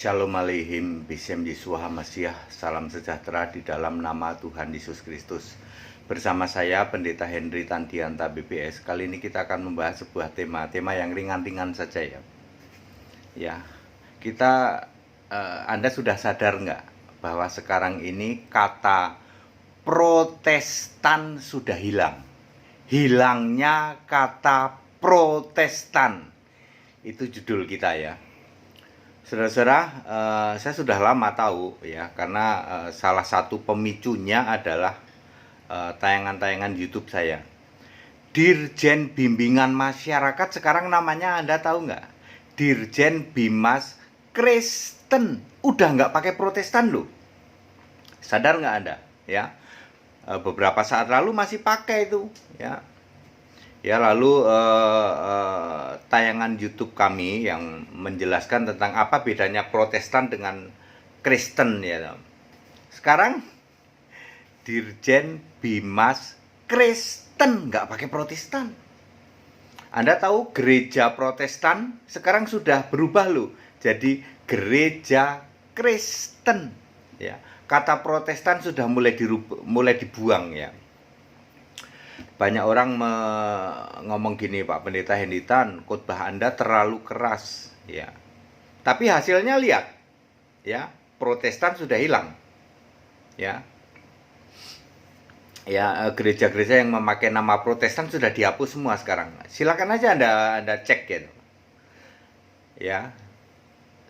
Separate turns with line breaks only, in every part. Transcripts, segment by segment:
Shalom Aleihim, Bishem Yeshua HaMashiach, salam sejahtera di dalam nama Tuhan Yesus Kristus. Bersama saya, Pendeta Henry Tandianta BPS. Kali ini kita akan membahas sebuah tema yang ringan-ringan saja ya. Ya, Anda sudah sadar nggak bahwa sekarang ini kata Protestan sudah hilang. Hilangnya kata Protestan. Itu judul kita ya. Saudara-saudara, saya sudah lama tahu ya, karena salah satu pemicunya adalah tayangan-tayangan YouTube saya. Dirjen Bimbingan Masyarakat sekarang namanya Anda tahu nggak? Dirjen Bimas Kristen. Udah nggak pakai Protestan loh. Sadar nggak Anda? Ya, beberapa saat lalu masih pakai itu ya. Ya, lalu tayangan YouTube kami yang menjelaskan tentang apa bedanya Protestan dengan Kristen ya. Sekarang Dirjen Bimas Kristen, nggak pakai Protestan. Anda tahu gereja Protestan sekarang sudah berubah loh, jadi gereja Kristen ya. Kata Protestan sudah mulai dibuang ya. Banyak orang ngomong gini, Pak Pendeta Henditan, khotbah Anda terlalu keras ya. Tapi hasilnya lihat ya, Protestan sudah hilang ya. Ya, gereja-gereja yang memakai nama Protestan sudah dihapus semua sekarang. Silakan aja Anda cek gitu. Ya.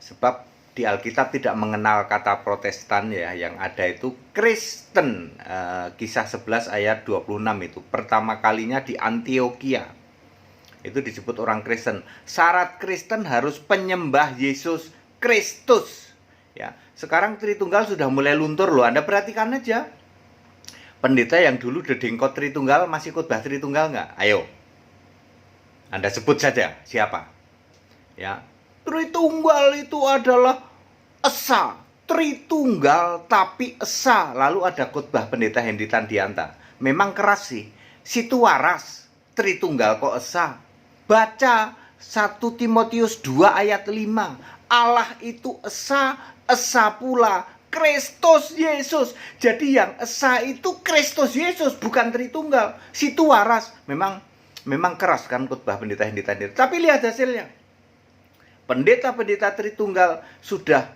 Sebab di Alkitab tidak mengenal kata Protestan ya, yang ada itu Kristen. Kisah 11 ayat 26 itu pertama kalinya di Antioquia. Itu disebut orang Kristen. Syarat Kristen harus penyembah Yesus Kristus. Ya, sekarang Tritunggal sudah mulai luntur loh. Anda perhatikan aja. Pendeta yang dulu dedengkot Tritunggal masih khotbah Tritunggal nggak? Ayo. Anda sebut saja siapa? Ya. Tritunggal itu adalah esa, Tritunggal tapi esa. Lalu ada khotbah Pendeta Hendy Tandianta. Memang keras sih. Situ waras, Tritunggal kok esa. Baca 1 Timotius 2 ayat 5. Allah itu esa, esa pula Kristus Yesus. Jadi yang esa itu Kristus Yesus, bukan Tritunggal. Situ waras. Memang keras kan khotbah Pendeta Hendy Tandianta. Tapi lihat hasilnya. Pendeta-pendeta Tritunggal sudah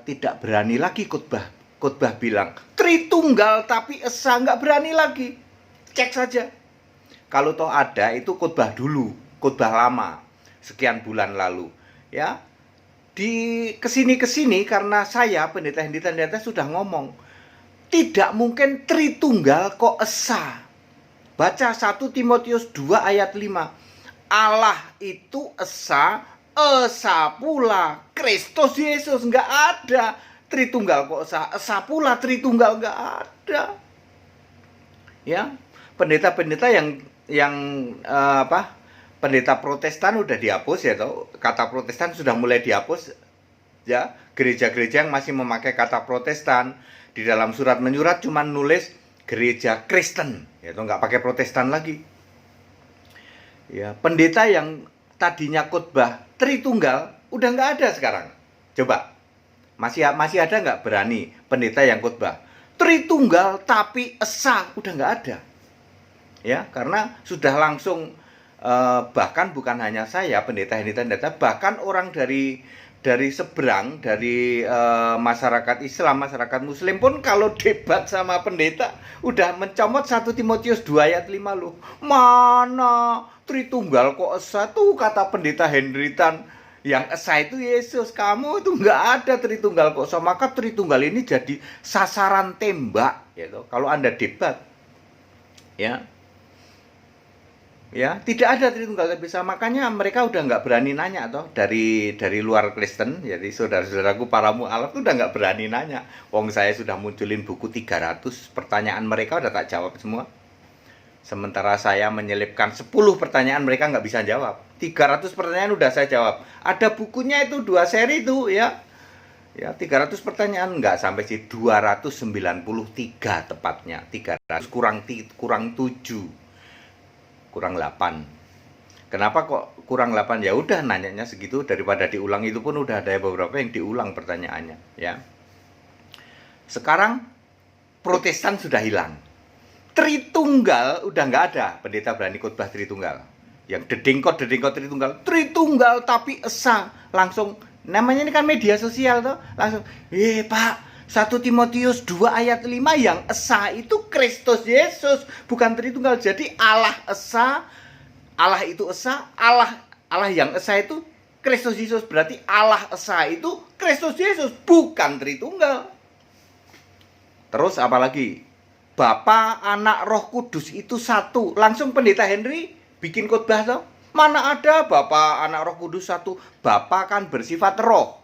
tidak berani lagi khotbah bilang Tritunggal tapi esa, nggak berani lagi. Cek saja. Kalau toh ada itu khotbah dulu, khotbah lama, sekian bulan lalu. Ya, di kesini karena saya Pendeta Hendy Tandianta sudah ngomong tidak mungkin Tritunggal kok esa. Baca 1 Timotius 2 ayat 5. Allah itu esa pula Kristus Yesus. Nggak ada Tritunggal kok esa pula Tritunggal, nggak ada ya. Pendeta-pendeta yang pendeta Protestan udah dihapus ya, toh kata Protestan sudah mulai dihapus ya. Gereja-gereja yang masih memakai kata Protestan di dalam surat menyurat cuma nulis gereja Kristen ya, toh nggak pakai Protestan lagi ya. Pendeta yang tadinya khotbah Tritunggal udah nggak ada sekarang. Coba masih ada nggak berani pendeta yang khotbah Tritunggal tapi esa? Udah nggak ada ya, karena sudah langsung bahkan bukan hanya saya Pendeta Hendy Tandianta, bahkan orang dari seberang, dari masyarakat Islam, masyarakat Muslim pun kalau debat sama pendeta udah mencomot 1 Timotius 2 ayat 5 loh. Mana Tritunggal kok esa? Tuh kata Pendeta Hendy Tan, yang esa itu Yesus. Kamu itu nggak ada Tritunggal kok esa. Maka Tritunggal ini jadi sasaran tembak gitu kalau Anda debat ya. Ya, tidak ada Tritunggal tapi esa. Makanya mereka udah nggak berani nanya toh dari luar Kristen. Jadi saudara-saudaraku para mualaf tuh udah nggak berani nanya. Wong saya sudah munculin buku 300, pertanyaan mereka udah tak jawab semua. Sementara saya menyelipkan 10 pertanyaan mereka nggak bisa jawab. 300 pertanyaan udah saya jawab. Ada bukunya itu 2 seri itu ya. Ya, 300 pertanyaan nggak sampai sih, 293 tepatnya. 300 kurang 7. Kurang 8. Kenapa kok kurang 8? Ya udah nanyanya segitu, daripada diulang itu pun udah ada beberapa yang diulang pertanyaannya, ya. Sekarang Protestan sudah hilang. Tritunggal udah nggak ada. Pendeta berani khotbah Tritunggal. Yang dedengkot Tritunggal tapi esa. Langsung, namanya ini kan media sosial tuh. Langsung, Pak, 1 Timotius 2 ayat 5 yang esa itu Kristus Yesus, bukan Tritunggal. Jadi Allah esa, Allah itu esa, Allah yang esa itu Kristus Yesus. Berarti Allah esa itu Kristus Yesus, bukan Tritunggal. Terus apalagi? Bapa, Anak, Roh Kudus itu satu. Langsung Pendeta Henry bikin khotbah tuh. Mana ada Bapa, Anak, Roh Kudus satu. Bapa kan bersifat roh.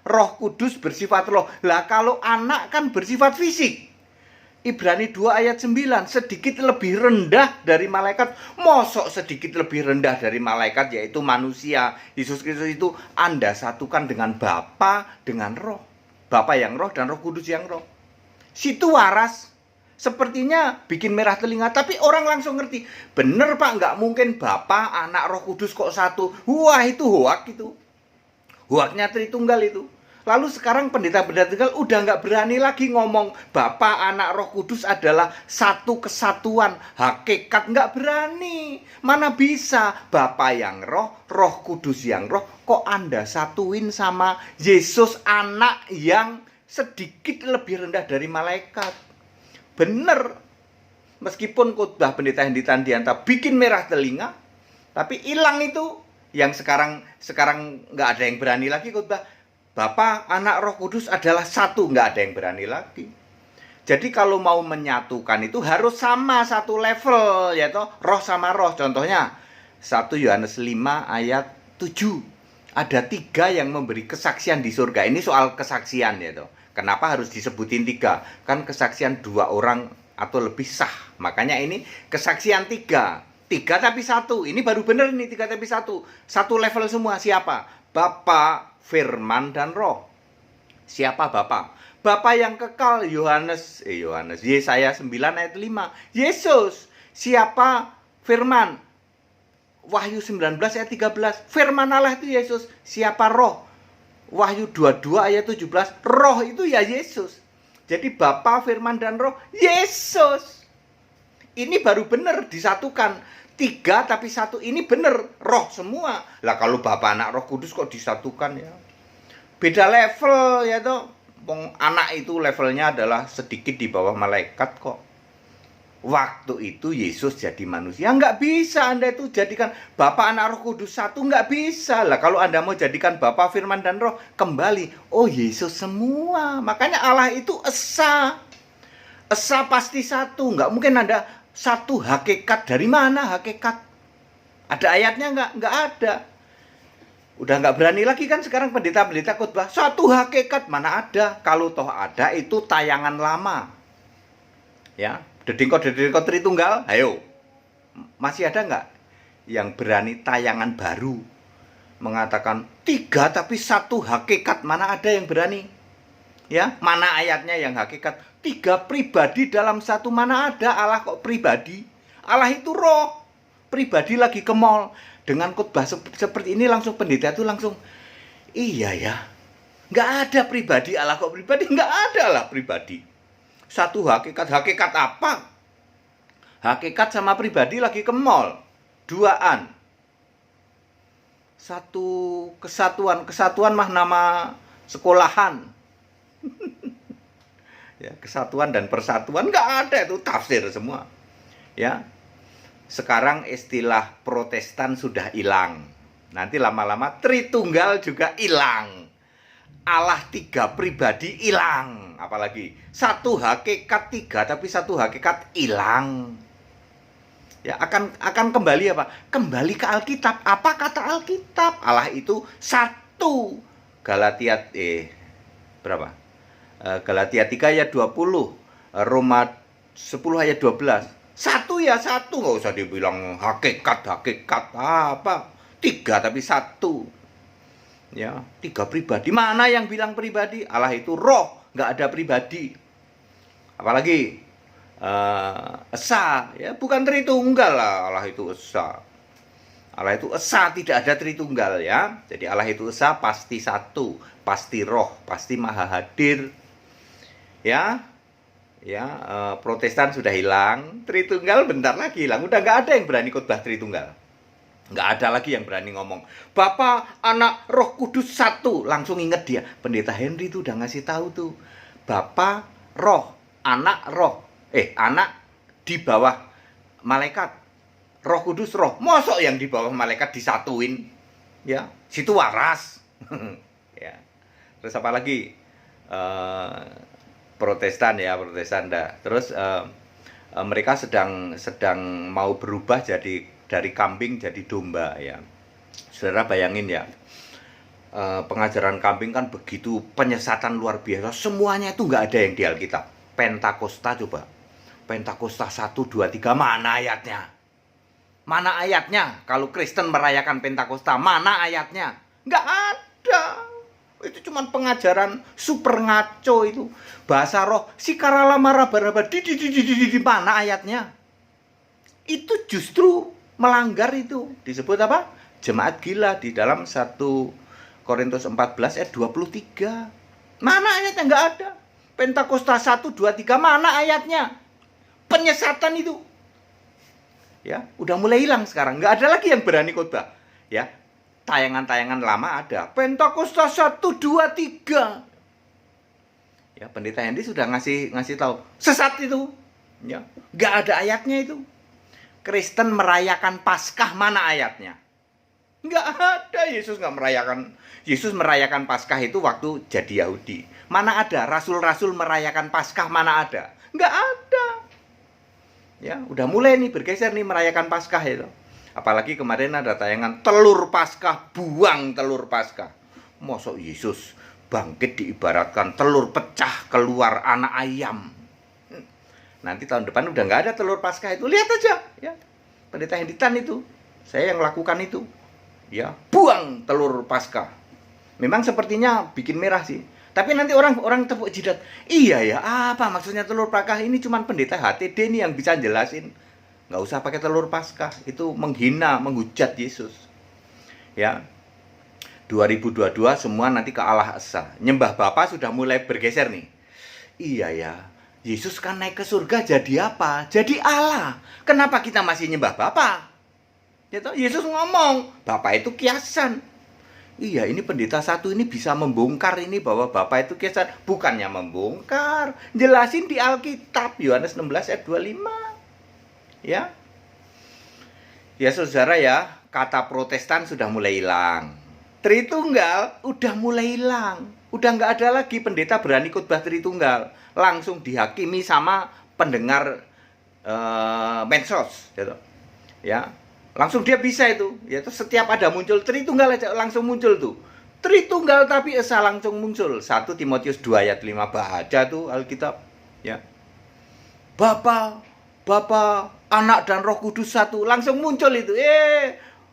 Roh Kudus bersifat roh. Lah kalau anak kan bersifat fisik. Ibrani 2 ayat 9, sedikit lebih rendah dari malaikat. Mosok sedikit lebih rendah dari malaikat, yaitu manusia. Yesus Kristus itu Anda satukan dengan Bapa, dengan roh. Bapa yang roh dan Roh Kudus yang roh. Situ waras. Sepertinya bikin merah telinga, tapi orang langsung ngerti. Bener Pak, nggak mungkin Bapa, Anak, Roh Kudus kok satu. Wah, itu hoak itu. Hoaknya Tritunggal itu. Lalu sekarang pendeta-pendeta Tritunggal udah nggak berani lagi ngomong Bapa, Anak, Roh Kudus adalah satu kesatuan. Hakikat nggak berani. Mana bisa Bapa yang roh, Roh Kudus yang roh. Kok Anda satuin sama Yesus Anak yang sedikit lebih rendah dari malaikat? Bener, meskipun khotbah Pendeta Hendy Tandianta bikin merah telinga, tapi hilang itu. Yang sekarang nggak ada yang berani lagi khotbah Bapa, Anak, Roh Kudus adalah satu, nggak ada yang berani lagi. Jadi kalau mau menyatukan itu harus sama satu level, yaitu roh sama roh. Contohnya 1 Yohanes 5 ayat 7. Ada 3 yang memberi kesaksian di surga. Ini soal kesaksian ya toh. Kenapa harus disebutin 3? Kan kesaksian 2 orang atau lebih sah. Makanya ini kesaksian 3. 3 tapi 1. Ini baru bener nih 3 tapi 1. Satu level semua. Siapa? Bapa, Firman, dan Roh. Siapa Bapa? Bapa yang kekal. Yesaya 9 ayat 5. Yesus. Siapa? Firman. Wahyu 19 ayat 13. Firman Allah itu Yesus. Siapa Roh? Wahyu 22 ayat 17, roh itu ya Yesus. Jadi Bapa, Firman, dan Roh, Yesus. Ini baru benar disatukan. 3 tapi 1, ini benar, roh semua. Lah kalau Bapa, Anak, Roh Kudus kok disatukan ya? Beda level ya toh. Anak itu levelnya adalah sedikit di bawah malaikat kok. Waktu itu Yesus jadi manusia. Nggak bisa Anda itu jadikan Bapa, Anak, Roh Kudus satu. Nggak bisa lah. Kalau Anda mau jadikan Bapa, Firman, dan Roh, kembali. Oh Yesus semua. Makanya Allah itu esa. Esa pasti satu. Nggak mungkin ada satu hakikat. Dari mana hakikat? Ada ayatnya nggak? Nggak ada. Udah nggak berani lagi kan sekarang pendeta-pendeta khotbah. Satu hakikat mana ada? Kalau toh ada itu tayangan lama. Ya. Dedengkot Tritunggal, ayo. Masih ada nggak yang berani tayangan baru mengatakan 3 tapi 1 hakikat? Mana ada yang berani? Ya, mana ayatnya yang hakikat? 3 pribadi dalam satu, mana ada Allah kok pribadi? Allah itu roh. Pribadi lagi ke mall. Dengan khotbah seperti ini langsung pendeta itu langsung, iya ya. Nggak ada pribadi, Allah kok pribadi? Nggak ada lah pribadi. Satu hakikat. Hakikat apa? Hakikat sama pribadi lagi ke mall. Duaan. Satu kesatuan. Kesatuan mah nama sekolahan. Ya, kesatuan dan persatuan nggak ada, itu tafsir semua. Ya. Sekarang istilah Protestan sudah hilang. Nanti lama-lama Tritunggal juga hilang. Allah 3 pribadi hilang. Apalagi 1 hakikat 3 tapi 1 hakikat hilang. Ya akan kembali apa? Kembali ke Alkitab. Apa kata Alkitab? Allah itu 1. Galatia berapa? Galatia 3 ayat 20. Roma 10 ayat 12. 1 ya 1, nggak usah dibilang hakikat apa? 3 tapi 1. Ya, 3 pribadi. Mana yang bilang pribadi? Allah itu roh, nggak ada pribadi. Apalagi esa, ya bukan Tritunggal lah, Allah itu esa. Allah itu esa, tidak ada Tritunggal ya. Jadi Allah itu esa, pasti satu, pasti roh, pasti maha hadir. Ya, Protestan sudah hilang, Tritunggal bentar lagi hilang. Udah nggak ada yang berani khotbah Tritunggal. Nggak ada lagi yang berani ngomong Bapa, Anak, Roh Kudus satu. Langsung inget dia, Pendeta Henry tuh udah ngasih tahu tuh, Bapa, Roh, Anak, Roh. Anak di bawah malaikat, Roh Kudus roh. Mosok yang di bawah malaikat disatuin? Ya, situ waras. Ya. Terus apa lagi? Protestan dah. Terus mereka sedang mau berubah dari kambing jadi domba ya. Saudara bayangin ya. Pengajaran kambing kan begitu penyesatan luar biasa. Semuanya itu nggak ada yang di Alkitab. Pentakosta coba. Pentakosta 1, 2, 3, mana ayatnya? Mana ayatnya? Kalau Kristen merayakan Pentakosta, mana ayatnya? Nggak ada. Itu cuma pengajaran super ngaco itu. Bahasa roh, sikarala maraba-raba, di mana ayatnya? Itu justru melanggar itu. Disebut apa? Jemaat gila di dalam 1 Korintus 14 ayat 23. Mana ayatnya? Nggak ada. Pentakosta 1, 2, 3, mana ayatnya? Penyesatan itu. Ya, udah mulai hilang sekarang. Nggak ada lagi yang berani khotbah. Ya, tayangan-tayangan lama ada. Pentakosta 1, 2, 3. Ya, Pendeta Hendy sudah ngasih tahu. Sesat itu. Ya, nggak ada ayatnya itu. Kristen merayakan Paskah, mana ayatnya? Nggak ada. Yesus nggak merayakan. Yesus merayakan Paskah itu waktu jadi Yahudi. Mana ada? Rasul-rasul merayakan Paskah, mana ada? Nggak ada. Ya, udah mulai nih bergeser nih merayakan Paskah itu. Apalagi kemarin ada tayangan telur Paskah, buang telur Paskah. Mosok Yesus bangkit diibaratkan telur pecah keluar anak ayam. Nanti tahun depan udah nggak ada telur Paskah itu. Lihat aja ya. Pendeta Henditan itu. Saya yang lakukan itu. Ya, buang telur Paskah. Memang sepertinya bikin merah sih. Tapi nanti orang tepuk jidat. Iya ya, apa maksudnya telur Paskah? Ini cuma pendeta HTD nih yang bisa jelasin. Nggak usah pakai telur Paskah. Itu menghina, menghujat Yesus. Ya. 2022 semua nanti ke Allah Esa. Nyembah Bapa sudah mulai bergeser nih. Iya ya, Yesus kan naik ke surga jadi apa? Jadi Allah. Kenapa kita masih nyembah Bapa? Yesus ngomong, Bapa itu kiasan. Iya, ini pendeta satu ini bisa membongkar ini bahwa Bapa itu kiasan. Bukannya membongkar, jelasin di Alkitab, Yohanes 16 ayat 25. Ya. Ya saudara ya, kata Protestan sudah mulai hilang. Tritunggal udah mulai hilang. Udah nggak ada lagi pendeta berani khotbah Tritunggal. Langsung dihakimi sama pendengar medsos gitu. Ya. Langsung dia bisa itu. Yaitu setiap ada muncul Tritunggal aja langsung muncul tuh. Tritunggal tapi esa langsung muncul. 1 Timotius 2 ayat 5, baca tuh Alkitab, ya. Bapa, Anak dan Roh Kudus satu, langsung muncul itu.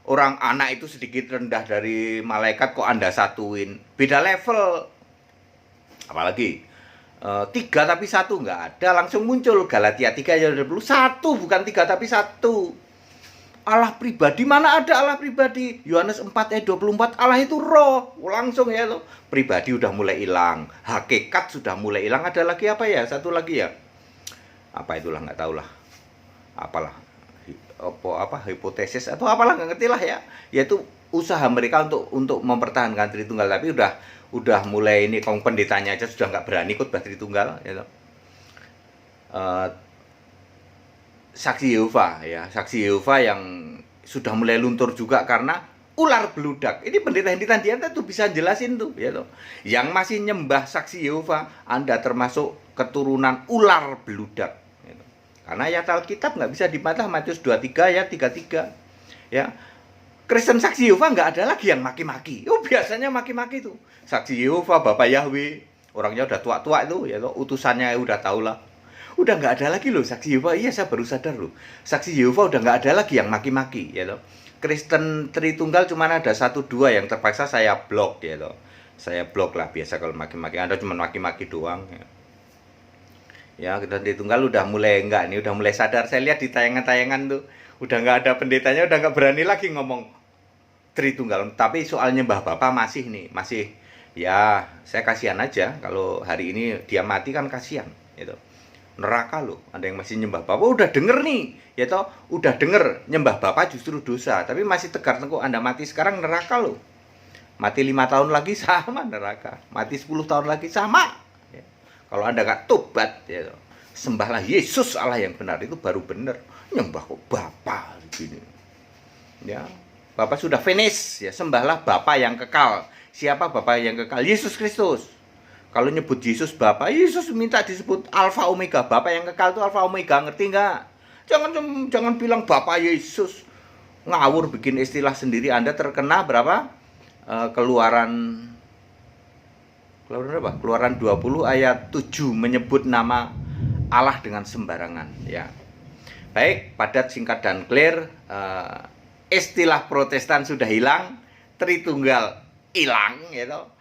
Orang anak itu sedikit rendah dari malaikat kok Anda satuin. Beda level. Apalagi 3 tapi 1 nggak ada, langsung muncul Galatia 3 ayat 20. 1 bukan 3 tapi 1. Allah pribadi, mana ada Allah pribadi? Yohanes 4 ayat 24, Allah itu roh. Langsung ya tuh. Pribadi udah mulai hilang, hakikat sudah mulai hilang. Ada lagi apa ya? Satu lagi ya. Apa itulah nggak tahu lah. Apalah. Hipotesis atau apalah nggak ngerti lah ya. Yaitu usaha mereka untuk mempertahankan Tritunggal, tapi udah mulai ini kaum pendetanya aja sudah nggak berani khotbah Tritunggal ya. Saksi Yehova ya, saksi Yehova yang sudah mulai luntur juga karena ular beludak. Ini pendeta Henditan Dianta tuh bisa jelasin tuh ya toh. Yang masih nyembah saksi Yehova, Anda termasuk keturunan ular beludak ya, karena ayat Alkitab nggak bisa dibantah. Matius 23 ya 33 ya. Kristen saksi Yehova nggak ada lagi yang maki-maki. Biasanya maki-maki tuh saksi Yehova, Bapak Yahweh, orangnya udah tua-tua itu ya toh, utusannya udah tau lah. Udah nggak ada lagi loh saksi Yehova. Iya, saya baru sadar loh. Saksi Yehova udah nggak ada lagi yang maki-maki ya loh. Kristen Tritunggal cuma ada 1-2 yang terpaksa saya blok ya loh. Saya blok lah, biasa kalau maki-maki. Anda cuma maki-maki doang ya. Ya, Kristen Tritunggal udah mulai enggak nih, udah mulai sadar. Saya lihat di tayangan-tayangan tuh Udah nggak ada pendetanya, udah nggak berani lagi ngomong Tritunggal. Tapi soal nyembah Bapa masih nih, masih ya saya kasihan aja kalau hari ini dia mati kan kasihan gitu. Neraka loh, ada yang masih nyembah Bapa. Udah denger nih, ya toh, udah denger nyembah Bapa justru dosa, tapi masih tegar tengkuk Anda mati sekarang neraka loh. Mati 5 tahun lagi sama neraka, mati 10 tahun lagi sama. Ya. Kalau Anda gak tobat, ya toh, sembahlah Yesus Allah yang benar, itu baru benar. Nyembah kok Bapa begini. Ya, Bapa sudah finish, ya sembahlah Bapa yang kekal. Siapa Bapa yang kekal? Yesus Kristus. Kalau nyebut Yesus Bapa, Yesus minta disebut Alfa Omega. Bapa yang kekal itu Alfa Omega, ngerti nggak? Jangan bilang Bapa Yesus. Ngawur bikin istilah sendiri. Anda terkena berapa? Keluaran berapa? Keluaran 20 ayat 7 menyebut nama Allah dengan sembarangan, ya. Baik, padat, singkat dan clear. Istilah Protestan sudah hilang, Tritunggal hilang, gitu.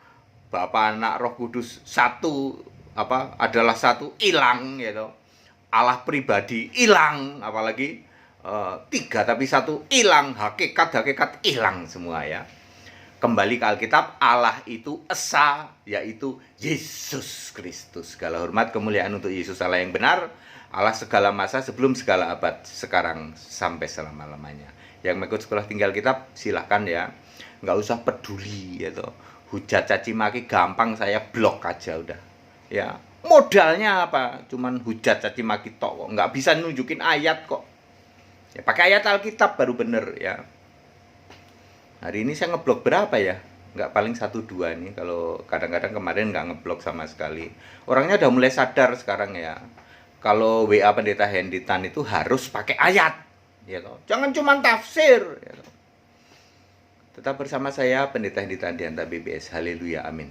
Bapa, Anak, Roh Kudus satu adalah satu, hilang, gitu. Allah pribadi hilang, apalagi tiga tapi satu hilang, hakikat hilang semua, ya. Kembali ke Alkitab, Allah itu esa, yaitu Yesus Kristus. Segala hormat kemuliaan untuk Yesus Allah yang benar, Allah segala masa, sebelum segala abad, sekarang sampai selama-lamanya. Yang mengikut sekolah tinggal kitab silahkan, ya, nggak usah peduli, gitu. Hujat caci maki gampang, saya blok aja udah, ya. Modalnya apa? Cuman hujat caci maki tok kok, nggak bisa nunjukin ayat kok, ya. Pakai ayat Alkitab baru bener, ya. Hari ini saya ngeblok berapa ya? Nggak, paling 1-2 nih. Kalau kadang-kadang kemarin nggak ngeblok sama sekali. Orangnya udah mulai sadar sekarang, ya. Kalau WA Pendeta Henditan itu harus pakai ayat, ya toh. Jangan cuma tafsir, ya toh. Tetap bersama saya, Pendeta Henditan Dianta BBS. Haleluya, amin.